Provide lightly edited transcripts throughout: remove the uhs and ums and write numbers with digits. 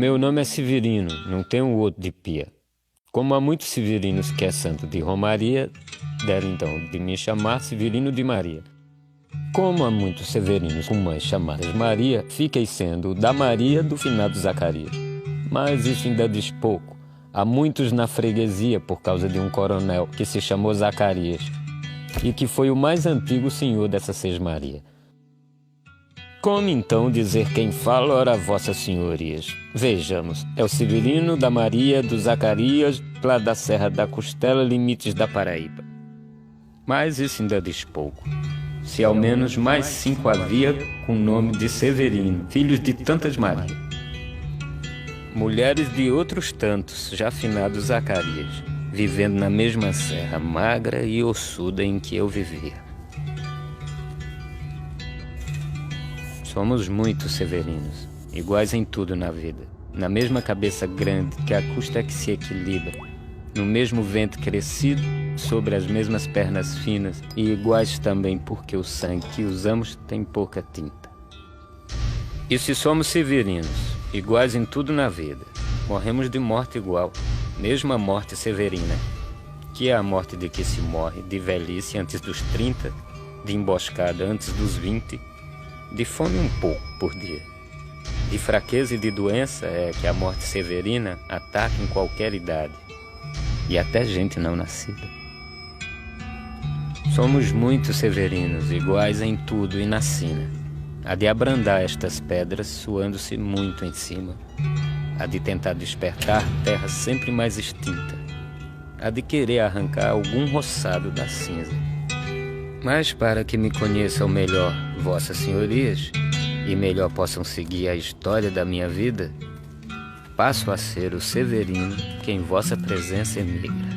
Meu nome é Severino, não tenho outro de pia. Como há muitos severinos que é santo de Romaria, deram então de me chamar Severino de Maria. Como há muitos severinos com mães chamadas Maria, fiquei sendo da Maria do finado Zacarias. Mas isso ainda diz pouco. Há muitos na freguesia por causa de um coronel que se chamou Zacarias e que foi o mais antigo senhor dessa sesmaria. Como então dizer quem fala, ora vossas senhorias? Vejamos, é o Severino da Maria do Zacarias, lá da Serra da Costela, limites da Paraíba. Mas isso ainda diz pouco. Se ao menos mais 5 havia com o nome de Severino, filhos de tantas Marias. Mulheres de outros tantos, já finados Zacarias, vivendo na mesma serra magra e ossuda em que eu vivia. Somos muitos severinos, iguais em tudo na vida, na mesma cabeça grande que a custa é que se equilibra, no mesmo vento crescido, sobre as mesmas pernas finas e iguais também porque o sangue que usamos tem pouca tinta. E se somos severinos, iguais em tudo na vida, morremos de morte igual, mesma morte severina, que é a morte de que se morre de velhice antes dos 30, de emboscada antes dos 20, de fome um pouco por dia. De fraqueza e de doença é que a morte severina ataca em qualquer idade, e até gente não nascida. Somos muitos severinos, iguais em tudo e na sina. A de abrandar estas pedras suando-se muito em cima. A de tentar despertar terra sempre mais extinta. A de querer arrancar algum roçado da cinza. Mas para que me conheçam melhor vossas senhorias e melhor possam seguir a história da minha vida, passo a ser o Severino que em vossa presença emigra.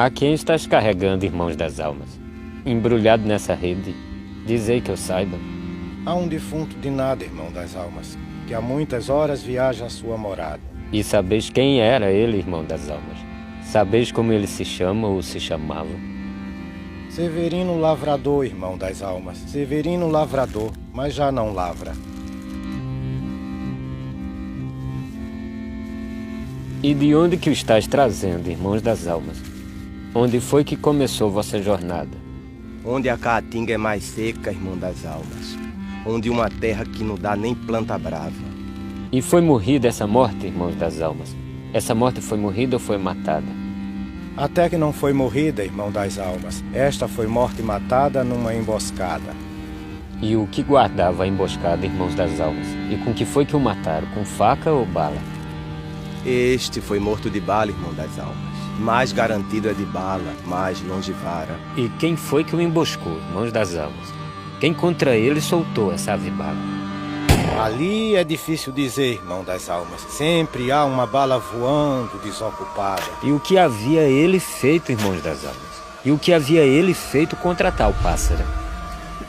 A quem estás carregando, irmãos das almas? Embrulhado nessa rede, dizei que eu saiba. Há um defunto de nada, irmão das almas, que há muitas horas viaja à sua morada. E sabeis quem era ele, irmão das almas? Sabeis como ele se chama ou se chamava? Severino Lavrador, irmão das almas. Severino Lavrador, mas já não lavra. E de onde que o estás trazendo, irmãos das almas? Onde foi que começou vossa jornada? Onde a caatinga é mais seca, irmão das almas. Onde uma terra que não dá nem planta brava. E foi morrida essa morte, irmãos das almas? Essa morte foi morrida ou foi matada? Até que não foi morrida, irmão das almas. Esta foi morte matada numa emboscada. E o que guardava a emboscada, irmãos das almas? E com que foi que o mataram? Com faca ou bala? Este foi morto de bala, irmão das almas. Mais garantido é de bala, mais longe vara. E quem foi que o emboscou, irmãos das almas? Quem contra ele soltou essa ave bala? Ali é difícil dizer, irmão das almas. Sempre há uma bala voando desocupada. E o que havia ele feito, irmãos das almas? E o que havia ele feito contra tal pássaro?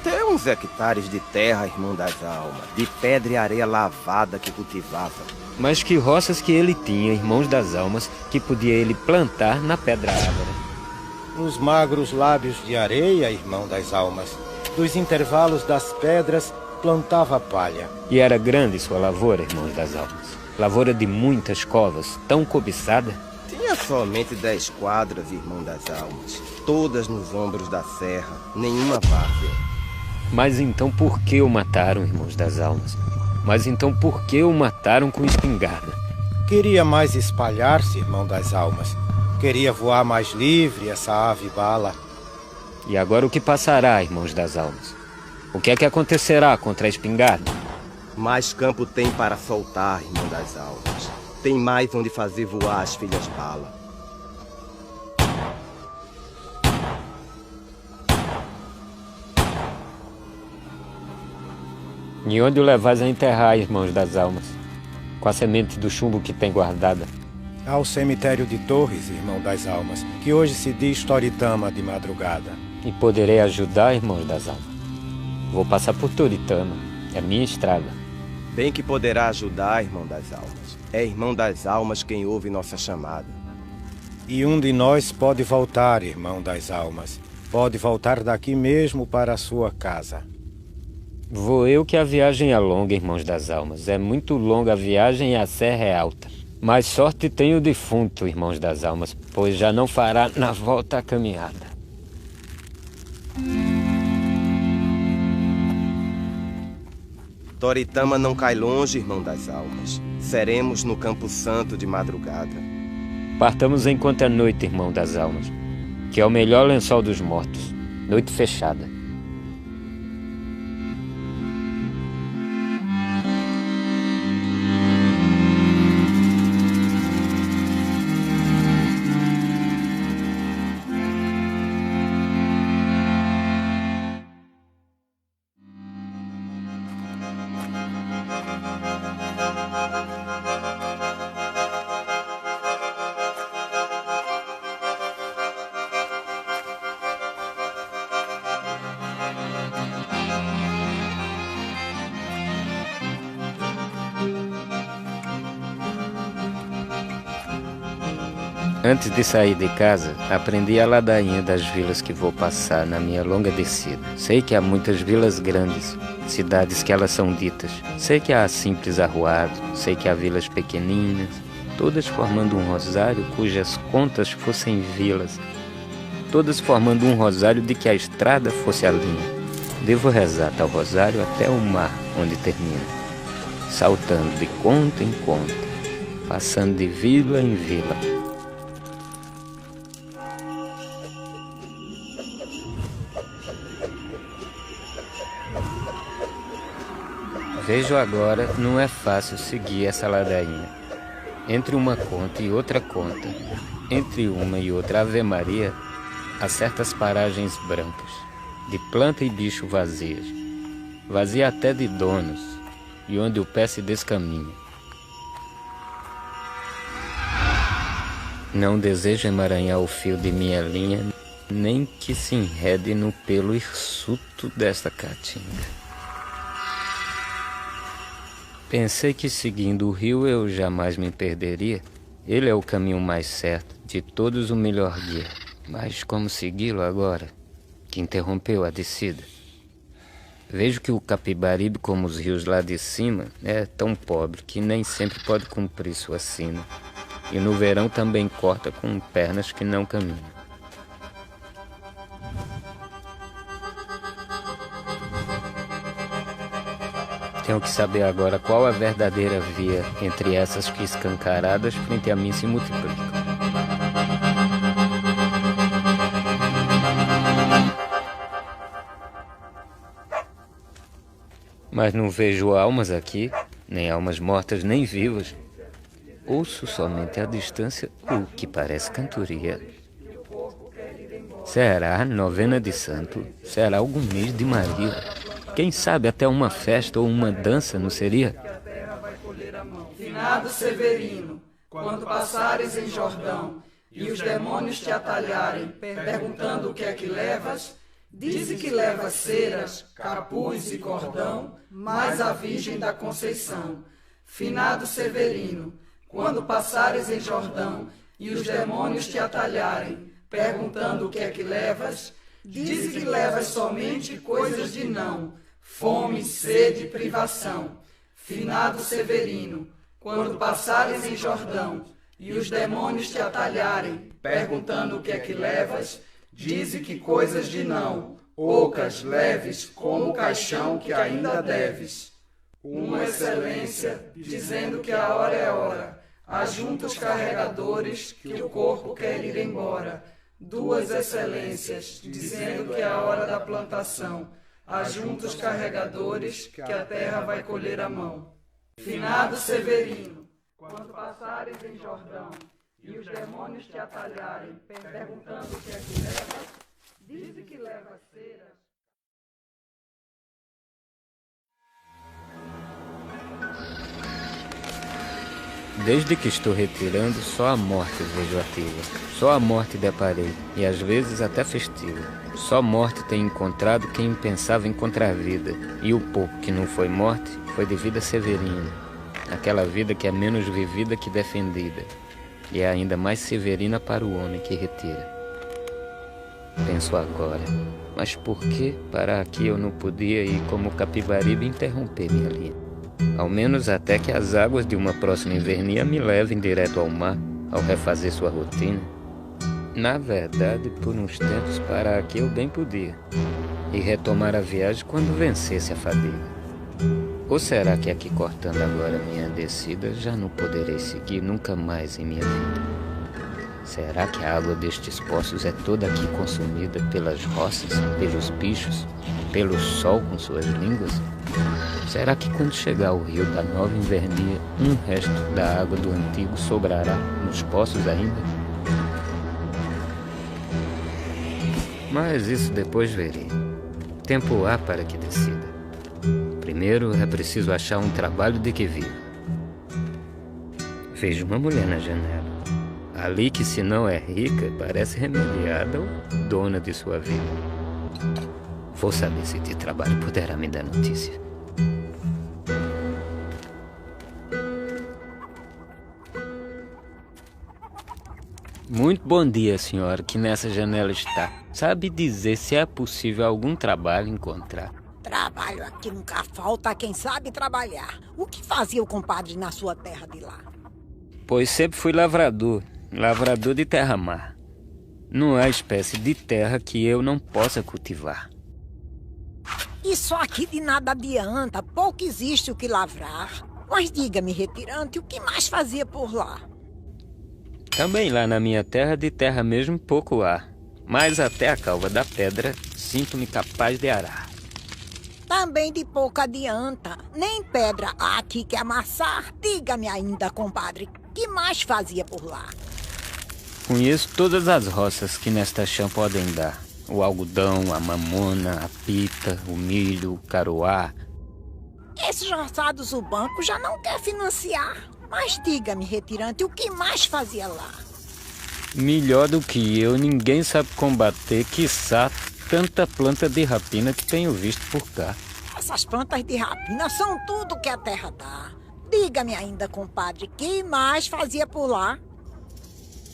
Tem uns hectares de terra, irmão das almas, de pedra e areia lavada que cultivava. Mas que roças que ele tinha, irmãos das almas, que podia ele plantar na pedra árvore? Nos magros lábios de areia, irmão das almas, dos intervalos das pedras, plantava palha. E era grande sua lavoura, irmãos das almas? Lavoura de muitas covas, tão cobiçada? Tinha somente 10 quadras, irmão das almas, todas nos ombros da serra, nenhuma várzea. Mas então por que o mataram, irmãos das almas? Mas então por que o mataram com espingarda? Queria mais espalhar-se, irmão das almas. Queria voar mais livre essa ave bala. E agora o que passará, irmãos das almas? O que é que acontecerá contra a espingarda? Mais campo tem para soltar, irmão das almas. Tem mais onde fazer voar as filhas bala. E onde o levais a enterrar, irmãos das almas? Com a semente do chumbo que tem guardada? Ao cemitério de Torres, irmão das almas, que hoje se diz Toritama de madrugada. E poderei ajudar, irmãos das almas? Vou passar por Toritama. É minha estrada. Bem que poderá ajudar, irmão das almas. É irmão das almas quem ouve nossa chamada. E um de nós pode voltar, irmão das almas. Pode voltar daqui mesmo para a sua casa. Vou eu que a viagem é longa, irmãos das almas. É muito longa a viagem e a serra é alta. Mas sorte tem o defunto, irmãos das almas, pois já não fará na volta a caminhada. Toritama não cai longe, irmão das almas. Seremos no Campo Santo de madrugada. Partamos enquanto é noite, irmão das almas, que é o melhor lençol dos mortos. Noite fechada. Antes de sair de casa, aprendi a ladainha das vilas que vou passar na minha longa descida. Sei que há muitas vilas grandes, cidades que elas são ditas. Sei que há simples arruados, sei que há vilas pequeninas, todas formando um rosário cujas contas fossem vilas. Todas formando um rosário de que a estrada fosse a linha. Devo rezar tal rosário até o mar onde termina, saltando de conta em conta, passando de vila em vila. Vejo agora, não é fácil seguir essa ladainha. Entre uma conta e outra conta, entre uma e outra Ave Maria, há certas paragens brancas, de planta e bicho vazias, vazia até de donos, e onde o pé se descaminha. Não desejo emaranhar o fio de minha linha, nem que se enrede no pelo hirsuto desta caatinga. Pensei que seguindo o rio eu jamais me perderia. Ele é o caminho mais certo, de todos o melhor guia. Mas como segui-lo agora, que interrompeu a descida? Vejo que o Capibaribe, como os rios lá de cima, é tão pobre que nem sempre pode cumprir sua sina. E no verão também corta com pernas que não caminham. Tenho que saber agora qual a verdadeira via entre essas que escancaradas frente a mim se multiplicam. Mas não vejo almas aqui, nem almas mortas, nem vivas. Ouço somente à distância o que parece cantoria. Será novena de santo? Será algum mês de Maria? Quem sabe até uma festa ou uma dança, não seria? Finado Severino, quando passares em Jordão e os demônios te atalharem, perguntando o que é que levas, dize que levas ceras, capuz e cordão, mais a Virgem da Conceição. Finado Severino, quando passares em Jordão e os demônios te atalharem, perguntando o que é que levas, dize que levas somente coisas de não, fome, sede e privação. Finado Severino, quando passares em Jordão e os demônios te atalharem, perguntando o que é que levas, dize que coisas de não, ocas, leves, como o caixão que ainda deves. Uma excelência, dizendo que a hora é hora, ajunta os carregadores que o corpo quer ir embora. duas excelências, dizendo que é a hora da plantação. Ajunta os carregadores, que a terra vai colher a mão. Finado Severino, quando passares em Jordão, e os demônios te atalharem, perguntando o que é que levas, dize que leva ceras. Desde que estou retirando, só a morte vejo ativa. Só a morte deparei, e às vezes até festiva. Só morte tem encontrado quem pensava encontrar a vida. E o pouco que não foi morte, foi de vida severina. Aquela vida que é menos vivida que defendida. E é ainda mais severina para o homem que retira. Penso agora, mas por que parar aqui eu não podia ir como Capibaribe interromper minha linha? Ao menos até que as águas de uma próxima invernia me levem direto ao mar, ao refazer sua rotina. Na verdade, por uns tempos parar aqui eu bem podia, e retomar a viagem quando vencesse a fadiga. Ou será que aqui cortando agora minha descida já não poderei seguir nunca mais em minha vida? Será que a água destes poços é toda aqui consumida pelas roças, pelos bichos, pelo sol com suas línguas? Será que quando chegar o rio da nova invernia, um resto da água do antigo sobrará nos poços ainda? Mas isso depois verei. Tempo há para que decida. Primeiro é preciso achar um trabalho de que viva. Vejo uma mulher na janela. Ali que, se não é rica, parece remediada ou dona de sua vida. Vou saber se de trabalho poderá me dar notícia. Muito bom dia, senhora, que nessa janela está. Sabe dizer se é possível algum trabalho encontrar? Trabalho aqui nunca falta quem sabe trabalhar. O que fazia o compadre na sua terra de lá? Pois sempre fui lavrador de terra-mar. Não há espécie de terra que eu não possa cultivar. Isso aqui de nada adianta, pouco existe o que lavrar. Mas diga-me, retirante, o que mais fazia por lá? Também lá na minha terra de terra mesmo pouco há. Mas até a calva da pedra sinto-me capaz de arar. Também de pouco adianta. Nem pedra há aqui que amassar. Diga-me ainda, compadre, que mais fazia por lá? Conheço todas as roças que nesta chã podem dar. O algodão, a mamona, a pita, o milho, o caroá. Esses roçados o banco já não quer financiar. Mas diga-me, retirante, o que mais fazia lá? Melhor do que eu, ninguém sabe combater, quiçá, tanta planta de rapina que tenho visto por cá. Essas plantas de rapina são tudo que a terra dá. Diga-me ainda, compadre, que mais fazia por lá?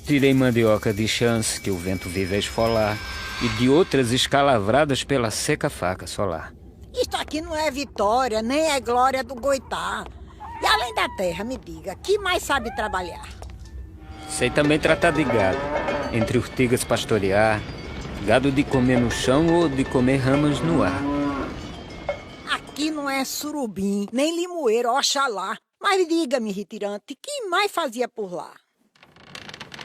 Tirei mandioca de chance que o vento vive a esfolar e de outras escalavradas pela seca faca solar. Isto aqui não é vitória, nem é glória do Goitá. E além da terra, me diga, que mais sabe trabalhar? Sei também tratar de gado, entre urtigas pastorear, gado de comer no chão ou de comer ramas no ar. Aqui não é surubim, nem limoeiro, oxalá. Mas diga-me, retirante, que mais fazia por lá?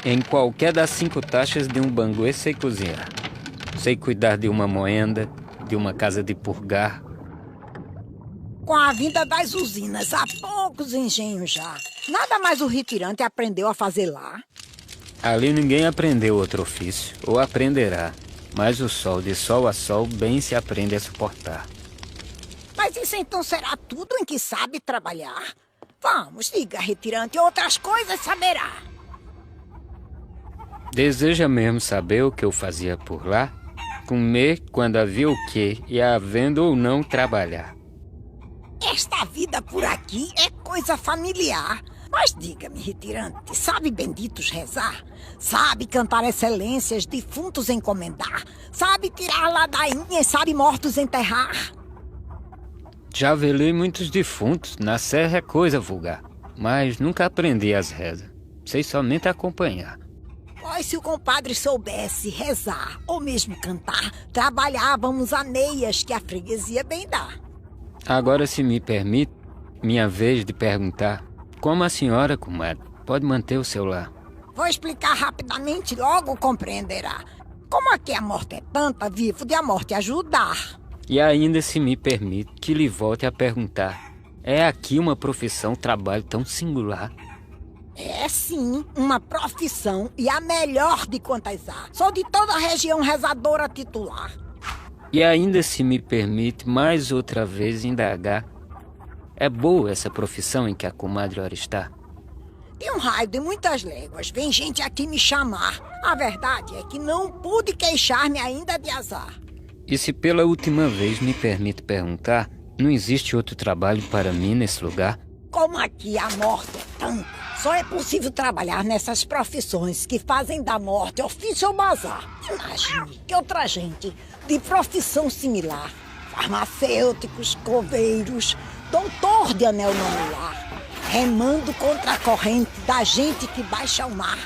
Em qualquer das 5 taxas de um banguê sei cozinhar. Sei cuidar de uma moenda, de uma casa de purgar. Com a vinda das usinas, há poucos engenhos já. Nada mais o retirante aprendeu a fazer lá. Ali ninguém aprendeu outro ofício, ou aprenderá. Mas o sol, de sol a sol, bem se aprende a suportar. Mas isso então será tudo em que sabe trabalhar? Vamos, diga, retirante, outras coisas saberá. Deseja mesmo saber o que eu fazia por lá? Comer quando havia o quê, e havendo ou não trabalhar. Esta vida por aqui é coisa familiar. Mas diga-me, retirante, sabe benditos rezar? Sabe cantar excelências, defuntos encomendar? Sabe tirar ladainha e sabe mortos enterrar? Já velei muitos defuntos, na serra é coisa vulgar. Mas nunca aprendi as rezas. Sei somente acompanhar. Pois se o compadre soubesse rezar ou mesmo cantar, trabalhávamos a meias que a freguesia bem dá. Agora, se me permite, minha vez de perguntar. Como a senhora, comadre, pode manter o seu lar? Vou explicar rapidamente, logo compreenderá. Como aqui a morte é tanta, vivo de a morte ajudar. E ainda, se me permite, que lhe volte a perguntar. É aqui uma profissão, trabalho tão singular? É sim, uma profissão e a melhor de quantas há. Sou de toda a região rezadora titular. E ainda, se me permite, mais outra vez indagar. É boa essa profissão em que a comadre ora está? De um raio de muitas léguas, vem gente aqui me chamar. A verdade é que não pude queixar-me ainda de azar. E se pela última vez me permite perguntar, não existe outro trabalho para mim nesse lugar? Como aqui a morte é tanta, só é possível trabalhar nessas profissões que fazem da morte ofício ou bazar. Imagine que outra gente de profissão similar, farmacêuticos, coveiros, doutor de anel nomear, remando contra a corrente da gente que baixa o mar.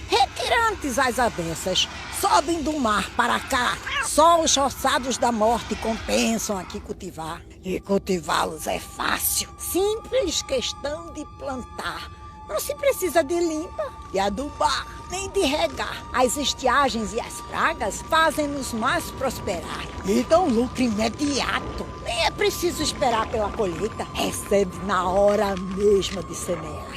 Retirantes às avessas, sobem do mar para cá. Só os roçados da morte compensam aqui cultivar. E cultivá-los é fácil. Simples questão de plantar. Não se precisa de limpa, de adubar, nem de regar. As estiagens e as pragas fazem-nos mais prosperar e dão lucro imediato. Nem é preciso esperar pela colheita. Recebe na hora mesma de semear.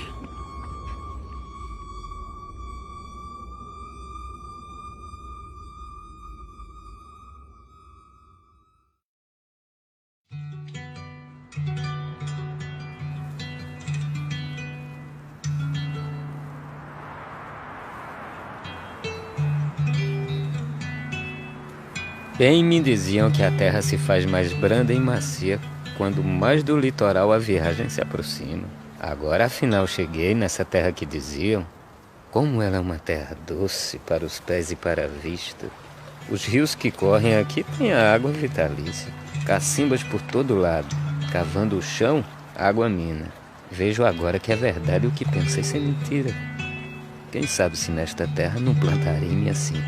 Bem me diziam que a terra se faz mais branda e macia quando mais do litoral a viagem se aproxima. Agora afinal cheguei nessa terra que diziam. Como ela é uma terra doce para os pés e para a vista. Os rios que correm aqui têm a água vitalícia. Cacimbas por todo lado, cavando o chão, água mina. Vejo agora que é verdade o que pensei ser mentira. Quem sabe se nesta terra não plantarei-me assim.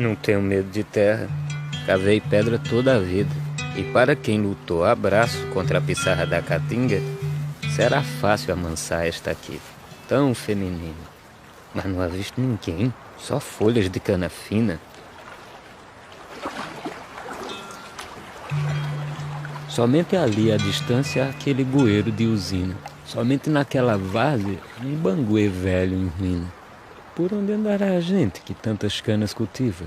Não tenho medo de terra. Cavei pedra toda a vida. E para quem lutou a braço contra a pissarra da caatinga, será fácil amansar esta aqui, tão feminina. Mas não avisto ninguém, só folhas de cana fina. Somente ali à distância aquele bueiro de usina. Somente naquela várzea um banguê velho em ruína. Por onde andará a gente que tantas canas cultiva?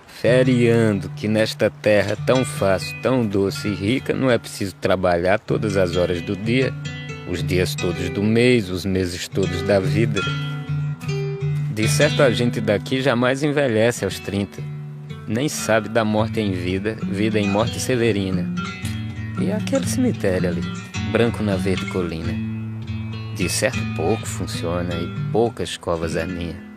Feriando que nesta terra tão fácil, tão doce e rica, não é preciso trabalhar todas as horas do dia, os dias todos do mês, os meses todos da vida. De certo a gente daqui jamais envelhece aos 30, nem sabe da morte em vida, vida em morte severina. E aquele cemitério ali, branco na verde colina. De certo pouco funciona e poucas covas é minha.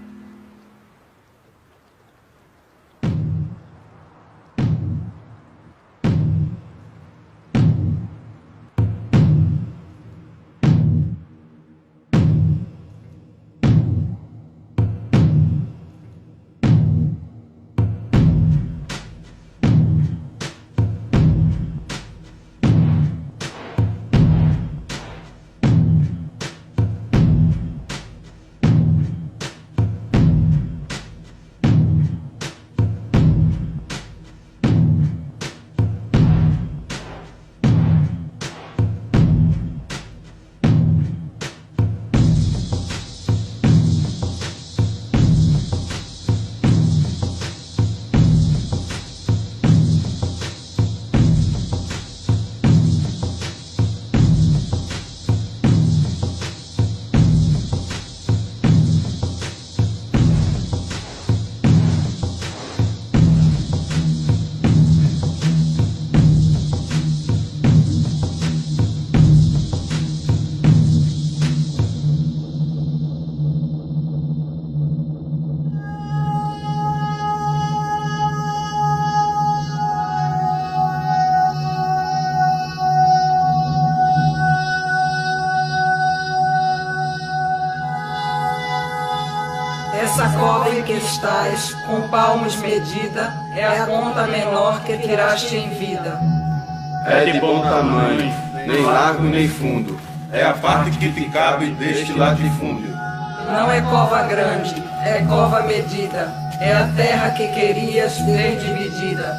Essa cova em que estás, com palmos medida, é a conta menor que tiraste em vida. É de bom tamanho, nem largo nem fundo, é a parte que te cabe deste latifúndio. Não é cova grande, é cova medida, é a terra que querias ver dividida.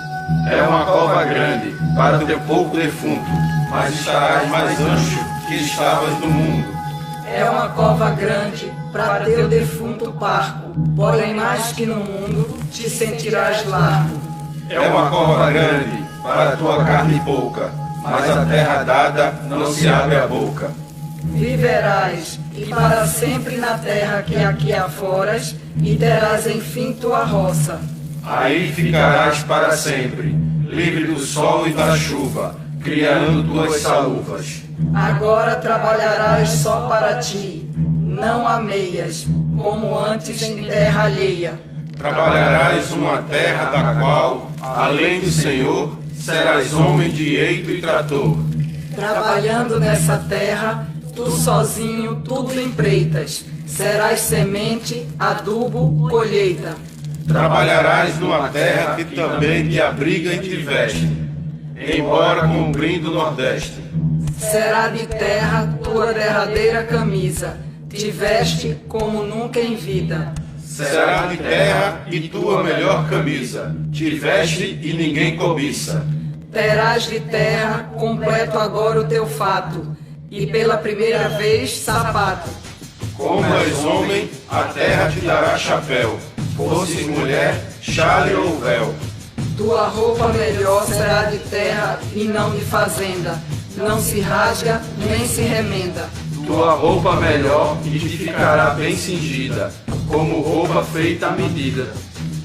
É uma cova grande, para teu pouco defunto, mas estarás mais ancho que estavas no mundo. É uma cova grande, para teu defunto parco, porém mais que no mundo te sentirás largo. É uma cova grande, para tua carne pouca, mas a terra dada não se abre a boca. Viverás, e para sempre na terra que aqui aforas, e terás enfim tua roça. Aí ficarás para sempre, livre do sol e da chuva, criando tuas saluvas. Agora trabalharás só para ti, não ameias, como antes em terra alheia. Trabalharás uma terra da qual, além do Senhor, serás homem de eito e trator. Trabalhando nessa terra, tu sozinho tudo empreitas, serás semente, adubo, colheita. Trabalharás numa terra que também te abriga e te veste, embora cumprindo o Nordeste. Será de terra tua derradeira camisa, te veste como nunca em vida. Será de terra e tua melhor camisa, te veste e ninguém cobiça. Terás de terra completo agora o teu fato, e pela primeira vez sapato. Como és homem, a terra te dará chapéu, fosses mulher, chale ou véu. Tua roupa melhor será de terra e não de fazenda, não se rasga nem se remenda. Tua roupa melhor e te ficará bem cingida, como roupa feita à medida.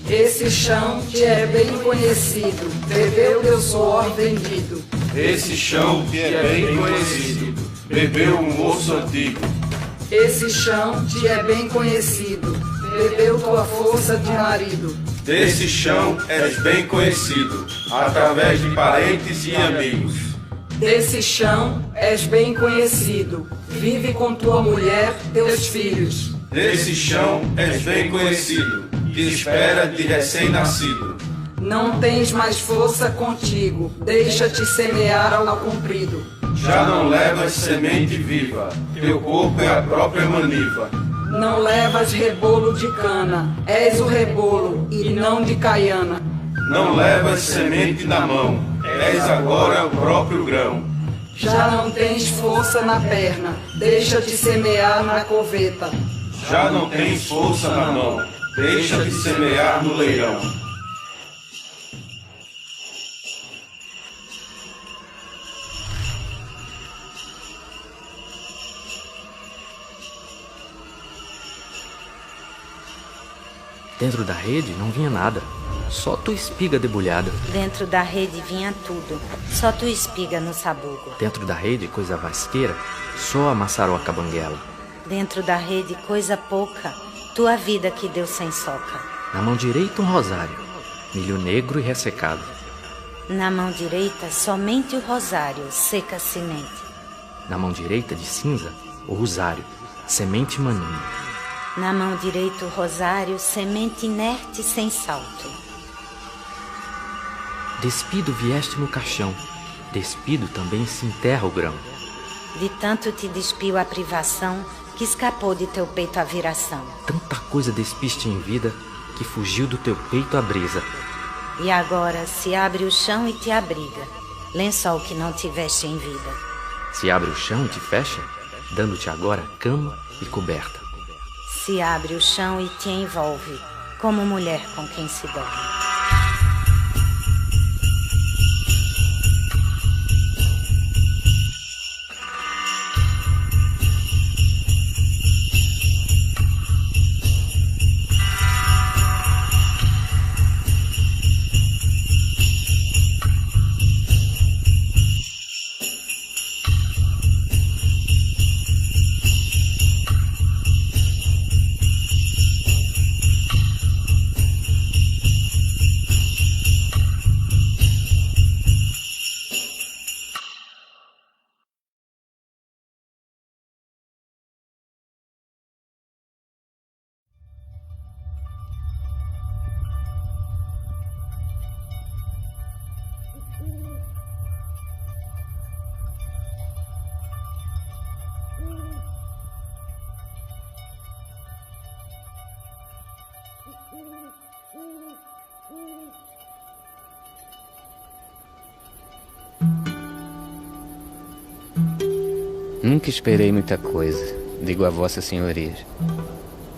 Esse chão te é bem conhecido, bebeu teu suor vendido. Esse chão te é bem conhecido, bebeu um moço antigo. Esse chão te é bem conhecido, bebeu tua força de marido. Desse chão és bem conhecido, através de parentes e amigos. Desse chão és bem conhecido, vive com tua mulher, teus filhos. Desse chão és bem conhecido, te espera de recém-nascido. Não tens mais força contigo, deixa-te semear ao comprido. Já não levas semente viva, teu corpo é a própria maniva. Não levas rebolo de cana, és o rebolo e não de caiana. Não levas semente na mão, és agora o próprio grão. Já não tens força na perna, deixa-te semear na coveta. Já não tens força na mão, deixa-te semear no leirão. Dentro da rede não vinha nada, só tua espiga debulhada. Dentro da rede vinha tudo, só tua espiga no sabugo. Dentro da rede, coisa vasqueira, só a maçaroca banguela. Dentro da rede, coisa pouca, tua vida que deu sem soca. Na mão direita um rosário, milho negro e ressecado. Na mão direita, somente o rosário, seca semente. Na mão direita de cinza, o rosário, semente maninha. Na mão direita o rosário, semente inerte sem salto. Despido vieste no caixão, despido também se enterra o grão. De tanto te despiu a privação, que escapou de teu peito a viração. Tanta coisa despiste em vida, que fugiu do teu peito a brisa. E agora se abre o chão e te abriga, lençol que não tiveste em vida. Se abre o chão e te fecha, dando-te agora cama e coberta. Se abre o chão e te envolve, como mulher com quem se dorme. Nunca esperei muita coisa, digo a Vossa Senhoria.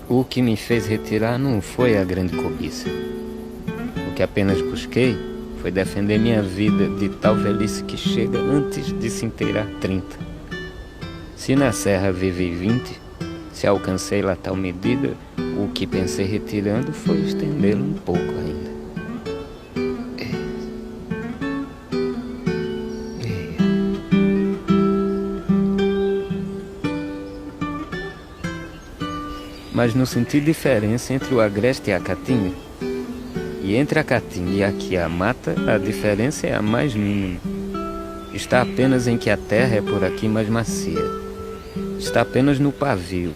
O que me fez retirar não foi a grande cobiça. O que apenas busquei foi defender minha vida de tal velhice que chega antes de se inteirar 30. Se na serra vivi 20, se alcancei lá tal medida, o que pensei retirando foi estendê-lo um pouco ainda. Mas não senti diferença entre o agreste e a caatinga. E entre a caatinga e aqui a mata, a diferença é a mais mínima. Está apenas em que a terra é por aqui mais macia. Está apenas no pavio,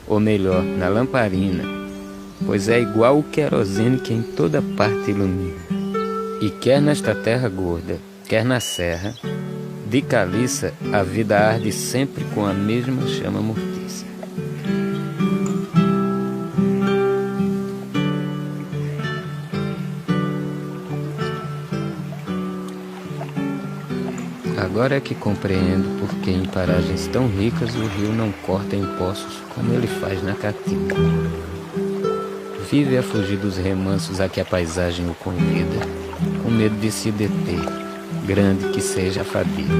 ou melhor, na lamparina, pois é igual o querosene que em toda parte ilumina. E quer nesta terra gorda, quer na serra, de caliça a vida arde sempre com a mesma chama mortiça. Agora é que compreendo por que em paragens tão ricas o rio não corta em poços como ele faz na caatinga. Vive a fugir dos remansos a que a paisagem o convida, com medo de se deter, grande que seja a fadiga.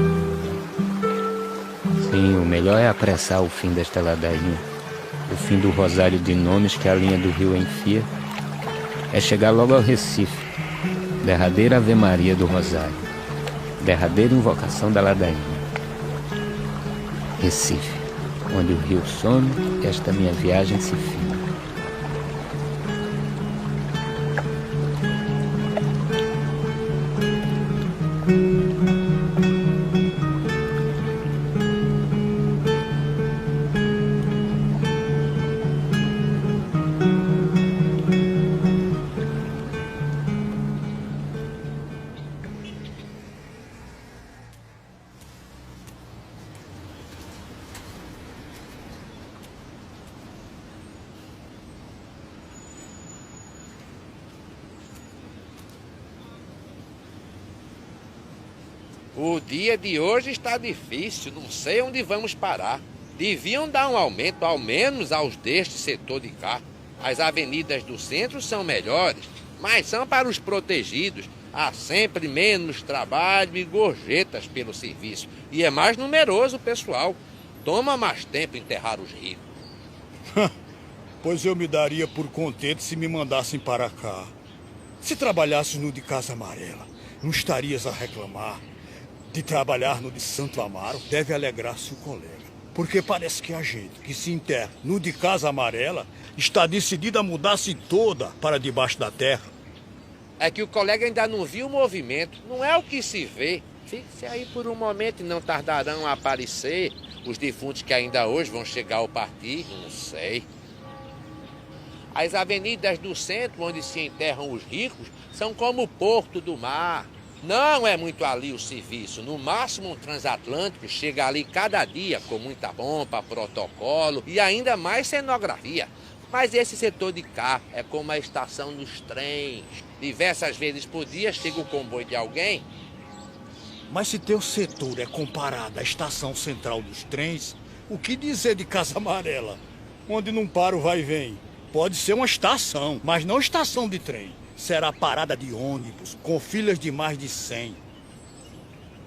Sim, o melhor é apressar o fim desta ladainha, o fim do rosário de nomes que a linha do rio enfia, é chegar logo ao Recife, derradeira ave-maria do rosário. Derradeira invocação da ladainha. Recife, onde o rio some, esta minha viagem se finda. O dia de hoje está difícil, não sei onde vamos parar. Deviam dar um aumento, ao menos aos deste setor de cá. As avenidas do centro são melhores, mas são para os protegidos. Há sempre menos trabalho e gorjetas pelo serviço. E é mais numeroso o pessoal. Toma mais tempo enterrar os ricos. Pois eu me daria por contente se me mandassem para cá. Se trabalhasses no de Casa Amarela, não estarias a reclamar. De trabalhar no de Santo Amaro, deve alegrar-se o colega. Porque parece que a gente que se enterra no de Casa Amarela está decidida a mudar-se toda para debaixo da terra. É que o colega ainda não viu o movimento, não é o que se vê. Fique-se aí por um momento e não tardarão a aparecer os defuntos que ainda hoje vão chegar ao partir, não sei. As avenidas do centro, onde se enterram os ricos, são como o porto do mar. Não é muito ali o serviço. No máximo um transatlântico chega ali cada dia com muita pompa, protocolo e ainda mais cenografia. Mas esse setor de cá é como a estação dos trens. Diversas vezes por dia chega o comboio de alguém. Mas se teu setor é comparado à estação central dos trens, o que dizer de Casa Amarela? Onde não para o vai e vem. Pode ser uma estação, mas não estação de trem. Será parada de ônibus, com filas de mais de 100.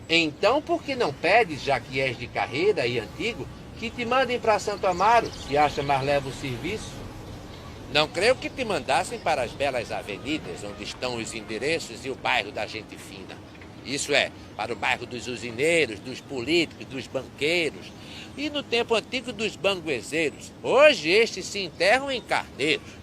Então por que não pedes, já que és de carreira e antigo, que te mandem para Santo Amaro, se acha mais leve o serviço? Não creio que te mandassem para as belas avenidas, onde estão os endereços e o bairro da gente fina. Isso é, para o bairro dos usineiros, dos políticos, dos banqueiros e no tempo antigo dos banguezeiros. Hoje estes se enterram em Carneiros.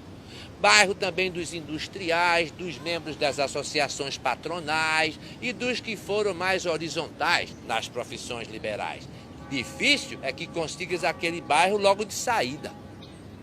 Bairro também dos industriais, dos membros das associações patronais e dos que foram mais horizontais nas profissões liberais. Difícil é que consigas aquele bairro logo de saída.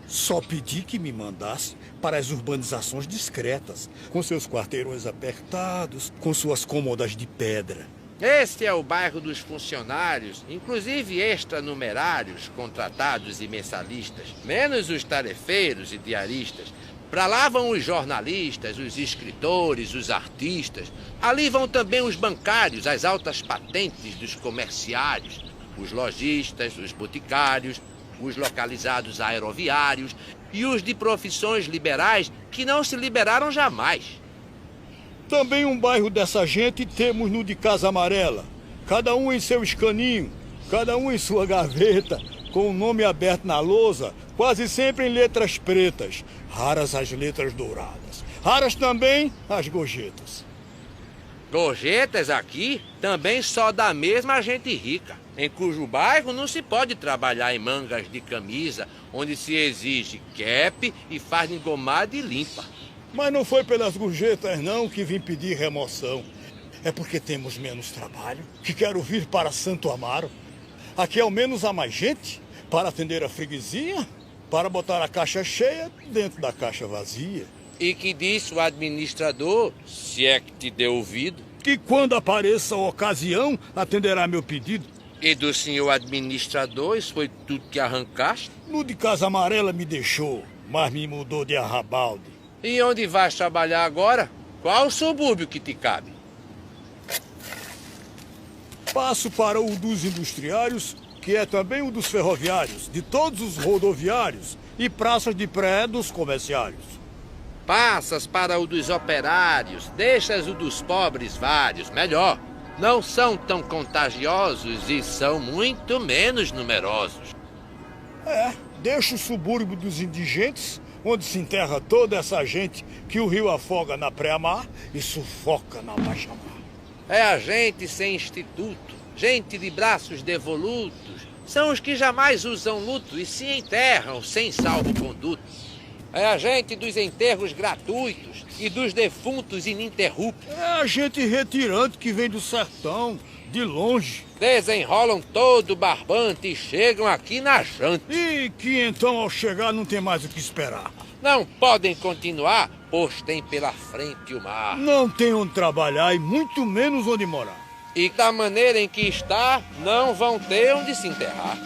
Só pedi que me mandasse para as urbanizações discretas, com seus quarteirões apertados, com suas cômodas de pedra. Este é o bairro dos funcionários, inclusive extranumerários, contratados e mensalistas, menos os tarefeiros e diaristas. Para lá vão os jornalistas, os escritores, os artistas. Ali vão também os bancários, as altas patentes dos comerciários, os lojistas, os boticários, os localizados aeroviários e os de profissões liberais que não se liberaram jamais. Também um bairro dessa gente temos no de Casa Amarela. Cada um em seu escaninho, cada um em sua gaveta, com o nome aberto na lousa, quase sempre em letras pretas. Raras as letras douradas. Raras também as gorjetas. Gorjetas aqui também só da mesma gente rica, em cujo bairro não se pode trabalhar em mangas de camisa, onde se exige cap e faz engomada e limpa. Mas não foi pelas gorjetas não que vim pedir remoção. É porque temos menos trabalho que quero vir para Santo Amaro. Aqui ao menos há mais gente para atender a freguesia, para botar a caixa cheia dentro da caixa vazia. E que disse o administrador, se é que te deu ouvido? Que quando apareça a ocasião, atenderá meu pedido. E do senhor administrador, isso foi tudo que arrancaste? No de Casa Amarela me deixou, mas me mudou de arrabalde. E onde vais trabalhar agora? Qual o subúrbio que te cabe? Passo para o dos industriários, que é também o dos ferroviários, de todos os rodoviários e praças de pré dos comerciários. Passas para o dos operários, deixas o dos pobres vários, melhor. Não são tão contagiosos e são muito menos numerosos. Deixa o subúrbio dos indigentes, onde se enterra toda essa gente que o rio afoga na pré-mar e sufoca na baixa-mar. É a gente sem instituto, gente de braços devolutos. São os que jamais usam luto e se enterram sem salvo-conduto. É a gente dos enterros gratuitos e dos defuntos ininterruptos. É a gente retirante que vem do sertão, de longe. Desenrolam todo barbante e chegam aqui na janta. E que então ao chegar não tem mais o que esperar. Não podem continuar, pois tem pela frente o mar. Não tem onde trabalhar e muito menos onde morar. E da maneira em que está, não vão ter onde se enterrar.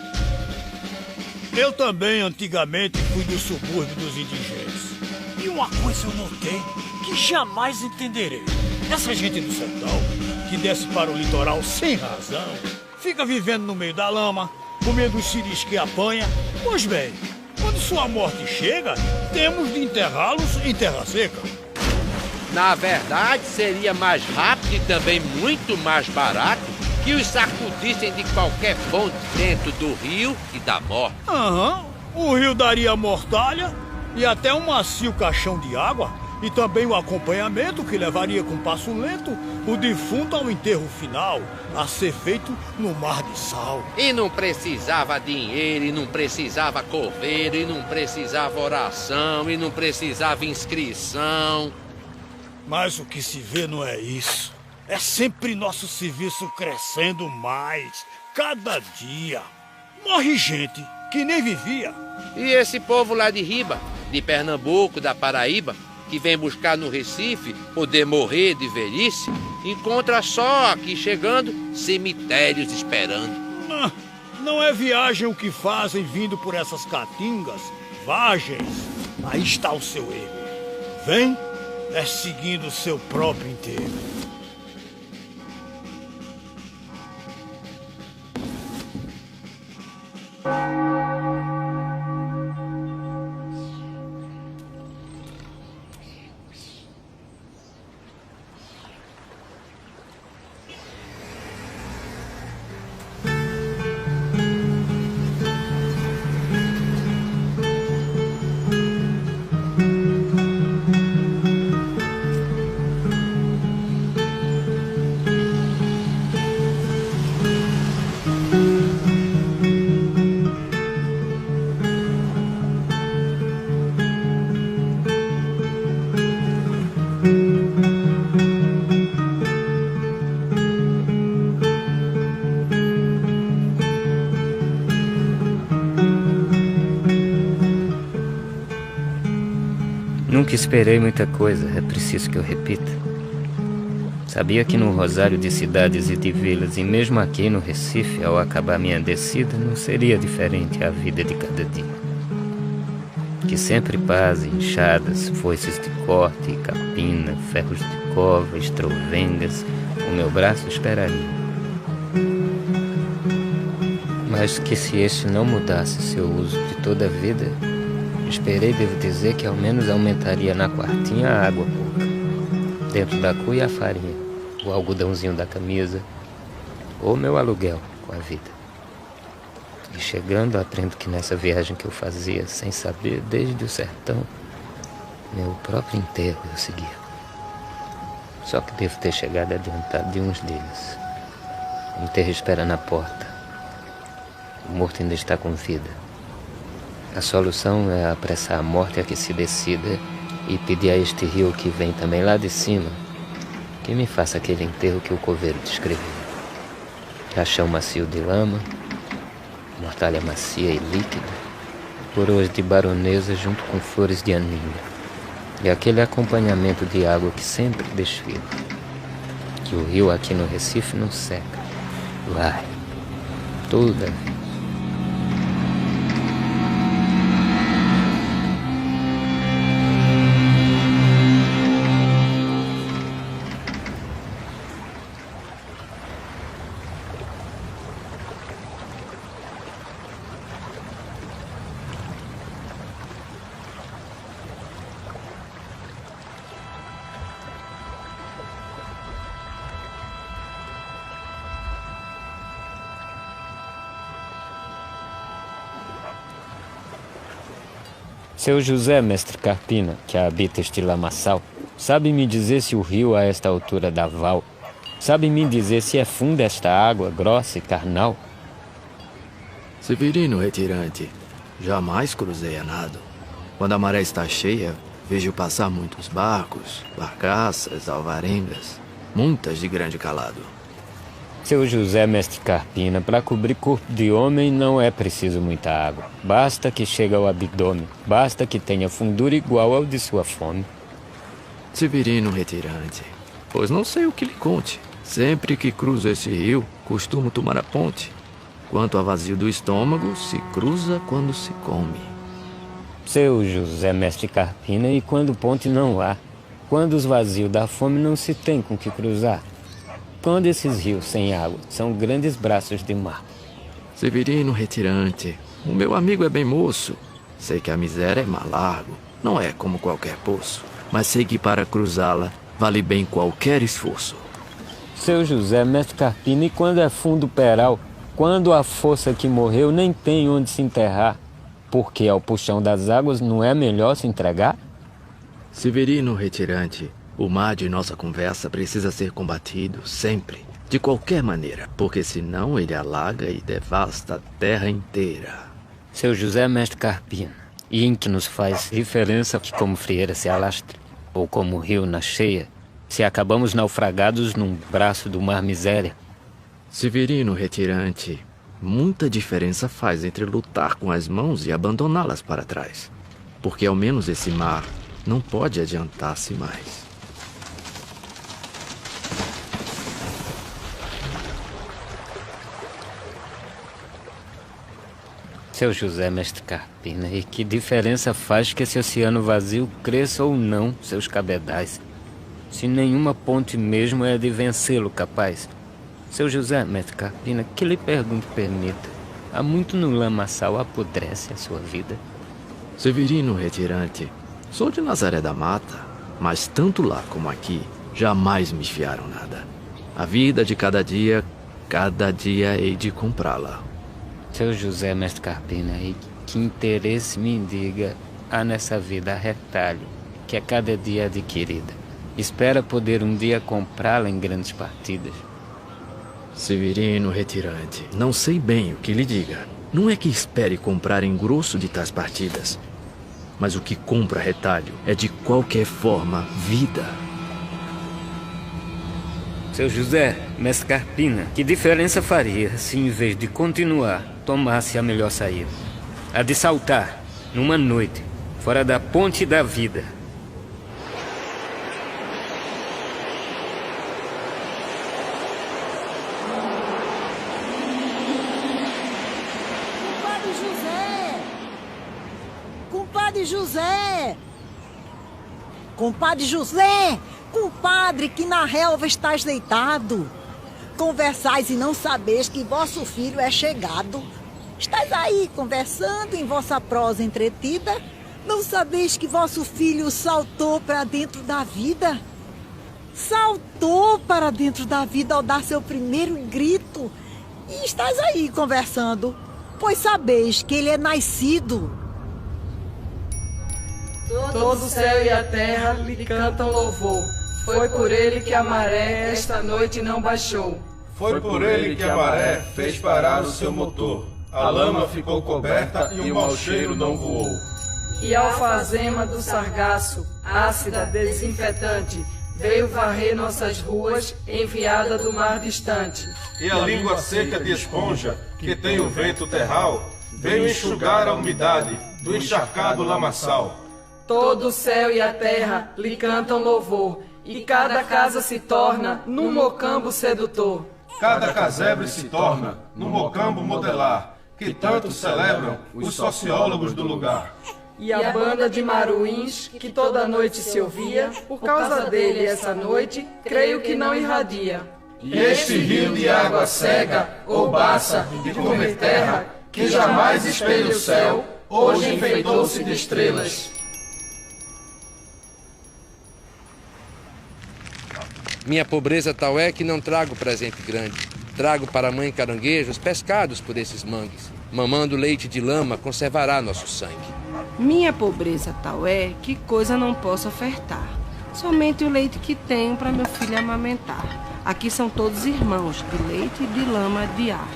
Eu também, antigamente, fui do subúrbio dos indigentes. E uma coisa eu notei que jamais entenderei. Essa gente do sertão, que desce para o litoral sem razão, fica vivendo no meio da lama, comendo os ciris que apanha. Pois bem, quando sua morte chega, temos de enterrá-los em terra seca. Na verdade, seria mais rápido e também muito mais barato que os sacudissem de qualquer ponte dentro do rio e da morte. O rio daria mortalha e até um macio caixão de água e também o acompanhamento que levaria com passo lento o defunto ao enterro final, a ser feito no mar de sal. E não precisava dinheiro, e não precisava coveiro, e não precisava oração, e não precisava inscrição. Mas o que se vê não é isso. É sempre nosso serviço crescendo mais, cada dia. Morre gente que nem vivia. E esse povo lá de riba, de Pernambuco, da Paraíba, que vem buscar no Recife poder morrer de velhice, encontra só aqui chegando cemitérios esperando. Não é viagem o que fazem vindo por essas caatingas, vagens. Aí está o seu erro. Vem é seguindo o seu próprio enterro. Nunca esperei muita coisa, é preciso que eu repita. Sabia que no rosário de cidades e de vilas, e mesmo aqui no Recife, ao acabar minha descida, não seria diferente a vida de cada dia. que sempre paz, enxadas, foices de corte, capina, ferros de cova, estrovengas, o meu braço esperaria. Mas que se este não mudasse seu uso de toda a vida, esperei, devo dizer, que ao menos aumentaria na quartinha a água pouca, dentro da cuia a farinha, o algodãozinho da camisa, ou meu aluguel com a vida. E chegando, aprendo que nessa viagem que eu fazia, sem saber, desde o sertão, meu próprio enterro eu seguia. Só que devo ter chegado adiantado de uns deles. O enterro espera na porta. O morto ainda está com vida. A solução é apressar a morte a que se decida e pedir a este rio que vem também lá de cima que me faça aquele enterro que o coveiro descreveu. Rachão macio de lama, mortalha macia e líquida, coroas de baronesa junto com flores de aninha e aquele acompanhamento de água que sempre desfila, que o rio aqui no Recife não seca, vai, toda vez. Seu José, mestre Carpina, que habita este lamaçal, sabe me dizer se o rio a esta altura dá val? Sabe me dizer se é funda esta água, grossa e carnal? Severino retirante, jamais cruzei a nado. Quando a maré está cheia, vejo passar muitos barcos, barcaças, alvarengas, muitas de grande calado. Seu José, mestre Carpina, para cobrir corpo de homem não é preciso muita água. Basta que chegue ao abdômen, basta que tenha fundura igual ao de sua fome. Severino retirante, pois não sei o que lhe conte. Sempre que cruzo esse rio, costumo tomar a ponte. Quanto a vazio do estômago, se cruza quando se come. Seu José, mestre Carpina, e quando ponte não há? Quando os vazios da fome não se tem com que cruzar? Quando esses rios sem água são grandes braços de mar? Severino retirante, o meu amigo é bem moço. Sei que a miséria é mar largo, não é como qualquer poço. Mas sei que para cruzá-la vale bem qualquer esforço. Seu José, mestre Carpina, e quando é fundo peral? Quando a força que morreu nem tem onde se enterrar? Porque ao puxão das águas não é melhor se entregar? Severino retirante, o mar de nossa conversa precisa ser combatido sempre, de qualquer maneira, porque senão ele alaga e devasta a terra inteira. Seu José, mestre Carpina, e em que nos faz diferença que como frieira se alastre, ou como rio na cheia, se acabamos naufragados num braço do mar miséria? Severino retirante, muita diferença faz entre lutar com as mãos e abandoná-las para trás, porque ao menos esse mar não pode adiantar-se mais. Seu José, mestre Carpina, e que diferença faz que esse oceano vazio cresça ou não seus cabedais, se nenhuma ponte mesmo é de vencê-lo capaz? Seu José, mestre Carpina, que lhe pergunto permita, há muito no lamaçal apodrece a sua vida? Severino retirante, sou de Nazaré da Mata, mas tanto lá como aqui, jamais me fiaram nada. A vida de cada dia hei de comprá-la. Seu José, mestre Carpina, e que interesse me indiga há nessa vida a retalho, que a cada dia adquirida. Espera poder um dia comprá-la em grandes partidas. Severino retirante, não sei bem o que lhe diga. Não é que espere comprar em grosso de tais partidas, mas o que compra retalho é de qualquer forma vida. Seu José, mestre Carpina, que diferença faria se em vez de continuar, tomasse a melhor saída? A de saltar, numa noite, fora da ponte da vida. José! Compadre José! Compadre, que na relva estás deitado. Conversais e não sabeis que vosso filho é chegado. Estás aí conversando em vossa prosa entretida. Não sabeis que vosso filho saltou para dentro da vida? Saltou para dentro da vida ao dar seu primeiro grito. E estás aí conversando, pois sabeis que ele é nascido. Todo o céu e a terra lhe cantam louvor. Foi por ele que a maré esta noite não baixou. Foi por ele que a maré fez parar o seu motor. A lama ficou coberta e o mau cheiro não voou. E a alfazema do sargaço, ácida, desinfetante, veio varrer nossas ruas, enviada do mar distante. E a língua seca de esponja, que tem o vento terral, veio enxugar a umidade do encharcado lamaçal. Todo o céu e a terra lhe cantam louvor, e cada casa se torna num mocambo sedutor. Cada casebre se torna num mocambo modelar, que tanto celebram os sociólogos do lugar. E a banda de maruins, que toda noite se ouvia, por causa dele essa noite, creio que não irradia. E este rio de água cega, ou baça, de comer terra, que jamais espelha o céu, hoje enfeitou-se de estrelas. Minha pobreza tal é que não trago presente grande. Trago para a mãe caranguejos pescados por esses mangues. Mamando leite de lama conservará nosso sangue. Minha pobreza tal é que coisa não posso ofertar. Somente o leite que tenho para meu filho amamentar. Aqui são todos irmãos, de leite e de lama de ar.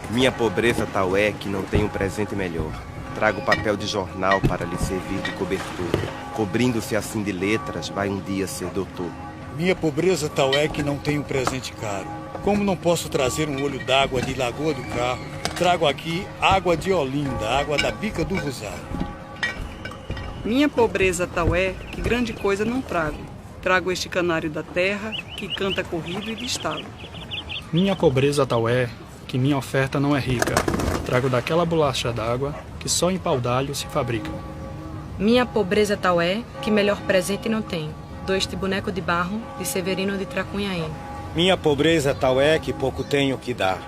Minha pobreza tal é que não tenho presente melhor. Trago papel de jornal para lhe servir de cobertura. Cobrindo-se assim de letras, vai um dia ser doutor. Minha pobreza tal é que não tenho presente caro. Como não posso trazer um olho d'água de Lagoa do Carro, trago aqui água de Olinda, água da Bica do Rosário. Minha pobreza tal é que grande coisa não trago. Trago este canário da terra, que canta corrido e de estalo. Minha pobreza tal é que minha oferta não é rica. Trago daquela bolacha d'água que só em pau-d'alho se fabrica. Minha pobreza tal é que melhor presente não tenho. Dou este boneco de barro de Severino de Tracunhaém. Minha pobreza tal é que pouco tenho que dar.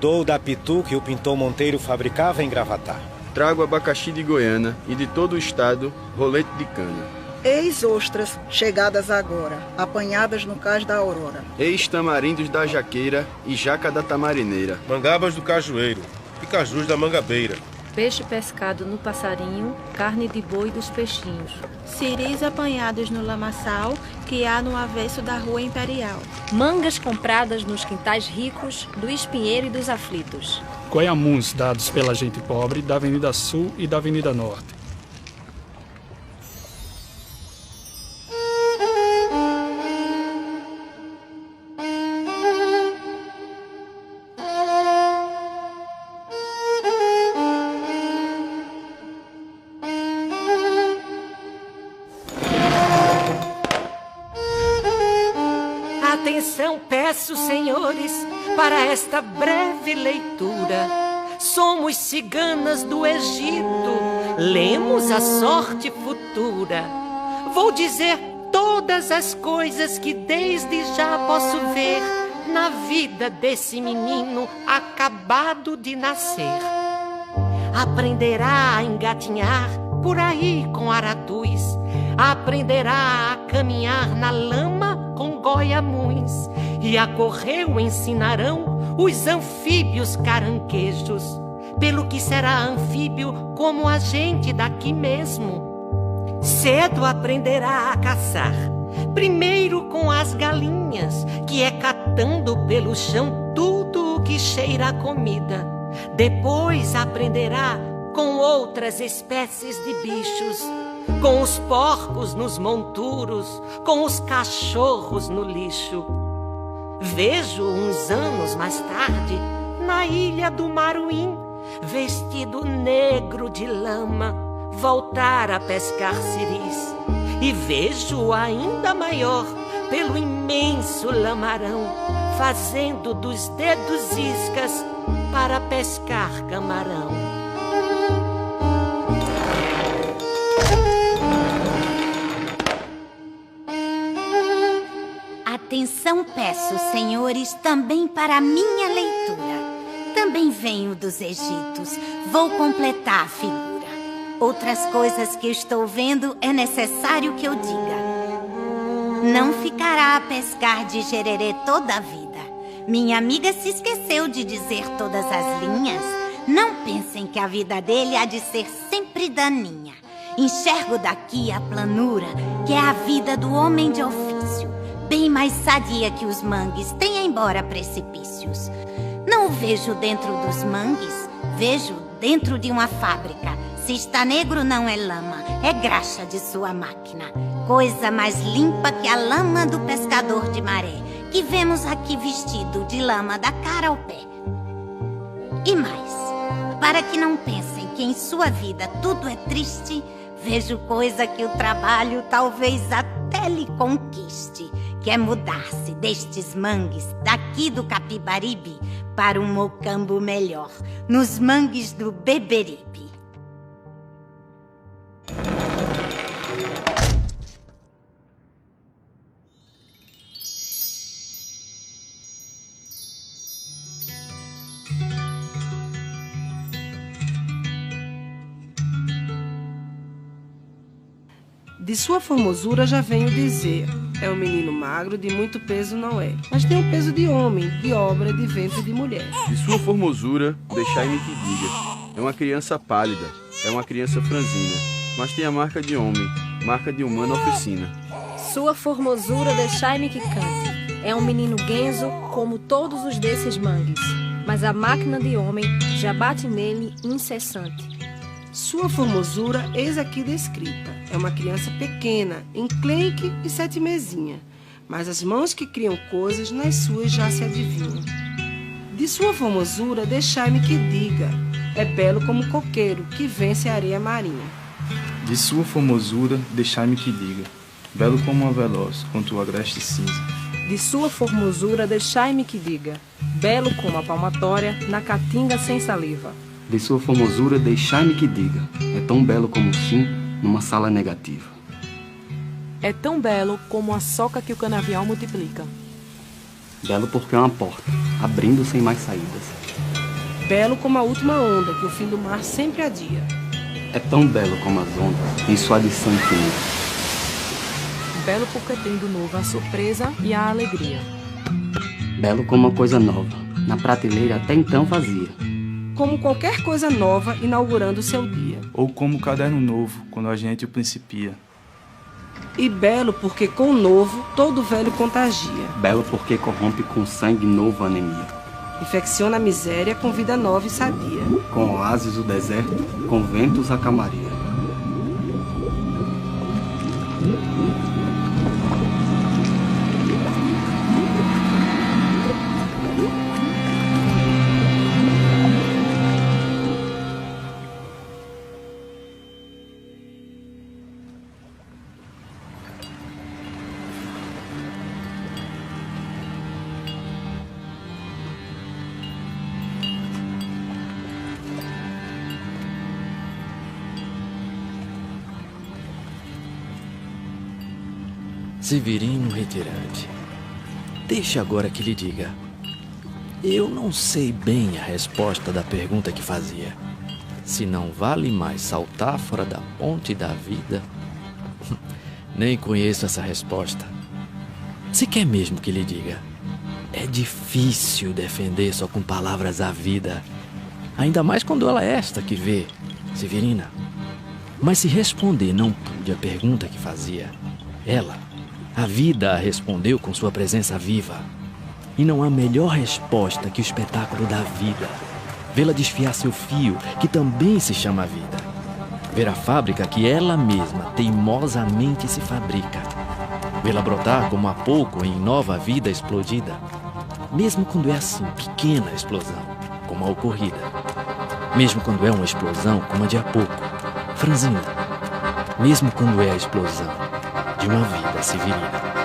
Dou da pitu que o pintor Monteiro fabricava em Gravatar. Trago abacaxi de Goiânia e de todo o estado, rolete de cana. Eis ostras, chegadas agora, apanhadas no cais da aurora. Eis tamarindos da jaqueira e jaca da tamarineira. Mangabas do cajueiro e cajus da mangabeira. Peixe pescado no passarinho, carne de boi dos peixinhos. Ciris apanhados no lamaçal, que há no avesso da rua imperial. Mangas compradas nos quintais ricos, do espinheiro e dos aflitos. Goiamuns dados pela gente pobre da Avenida Sul e da Avenida Norte. Atenção, peço, senhores, para esta breve leitura. Somos ciganas do Egito, lemos a sorte futura. Vou dizer todas as coisas que desde já posso ver na vida desse menino acabado de nascer. Aprenderá a engatinhar por aí com aratus, aprenderá a caminhar na lama com goiamuns, e a correr o ensinarão os anfíbios caranguejos, pelo que será anfíbio como a gente daqui mesmo. Cedo aprenderá a caçar, primeiro com as galinhas, que é catando pelo chão tudo o que cheira a comida. Depois aprenderá com outras espécies de bichos, com os porcos nos monturos, com os cachorros no lixo. Vejo uns anos mais tarde, na ilha do Maruim, vestido negro de lama, voltar a pescar ciris. E vejo ainda maior, pelo imenso lamarão, fazendo dos dedos iscas para pescar camarão. atenção peço, senhores, também para a minha leitura. Também venho dos Egitos, vou completar a figura. Outras coisas que estou vendo é necessário que eu diga. Não ficará a pescar de Jererê toda a vida. Minha amiga se esqueceu de dizer todas as linhas. Não pensem que a vida dele há de ser sempre daninha. Enxergo daqui a planura, que é a vida do homem de ofício, bem mais sadia que os mangues, tenha embora precipícios. Não o vejo dentro dos mangues, vejo dentro de uma fábrica. Se está negro não é lama, é graxa de sua máquina. Coisa mais limpa que a lama do pescador de maré, que vemos aqui vestido de lama da cara ao pé. E mais, para que não pensem que em sua vida tudo é triste, vejo coisa que o trabalho talvez até lhe conquiste, que é mudar-se destes mangues, daqui do Capibaribe, para um mocambo melhor, nos mangues do Beberibe. De sua formosura já venho dizer, é um menino magro, de muito peso não é, mas tem o peso de homem, de obra, de ventre de mulher. De sua formosura, deixai-me que diga, é uma criança pálida, é uma criança franzina, mas tem a marca de homem, marca de humana oficina. Sua formosura deixai-me que cante, é um menino guenzo como todos os desses mangues, mas a máquina de homem já bate nele incessante. Sua formosura, eis aqui descrita. É uma criança pequena, enclenque e 7 mesinha, mas as mãos que criam coisas, nas suas já se adivinham. De sua formosura, deixai-me que diga, é belo como coqueiro, que vence a areia marinha. De sua formosura, deixai-me que diga, belo como uma veloz, com tua agreste cinza. De sua formosura, deixai-me que diga, belo como a palmatória, na caatinga sem saliva. De sua formosura, deixai-me que diga, é tão belo como o sim numa sala negativa. É tão belo como a soca que o canavial multiplica. Belo porque é uma porta, abrindo sem mais saídas. Belo como a última onda, que o fim do mar sempre adia. É tão belo como as ondas, em sua adição infinita. Belo porque tem do novo a surpresa e a alegria. Belo como uma coisa nova, na prateleira até então vazia. Como qualquer coisa nova inaugurando o seu dia. Ou como o caderno novo, quando a gente o principia. E belo porque com o novo todo velho contagia. Belo porque corrompe com sangue novo a anemia. Infecciona a miséria com vida nova e sadia. Com oásis o deserto, com ventos a calmaria. Severino retirante, deixe agora que lhe diga. Eu não sei bem a resposta da pergunta que fazia. Se não vale mais saltar fora da ponte da vida? Nem conheço essa resposta. Se quer mesmo que lhe diga, é difícil defender só com palavras a vida. Ainda mais quando ela é esta que vê, Severina. Mas se responder não pude a pergunta que fazia, ela... a vida a respondeu com sua presença viva. E não há melhor resposta que o espetáculo da vida. Vê-la desfiar seu fio, que também se chama vida. Ver a fábrica que ela mesma teimosamente se fabrica. Vê-la brotar como há pouco em nova vida explodida. Mesmo quando é assim, pequena a explosão, como a ocorrida. Mesmo quando é uma explosão como a de há pouco, franzina. Mesmo quando é a explosão de uma vida severina.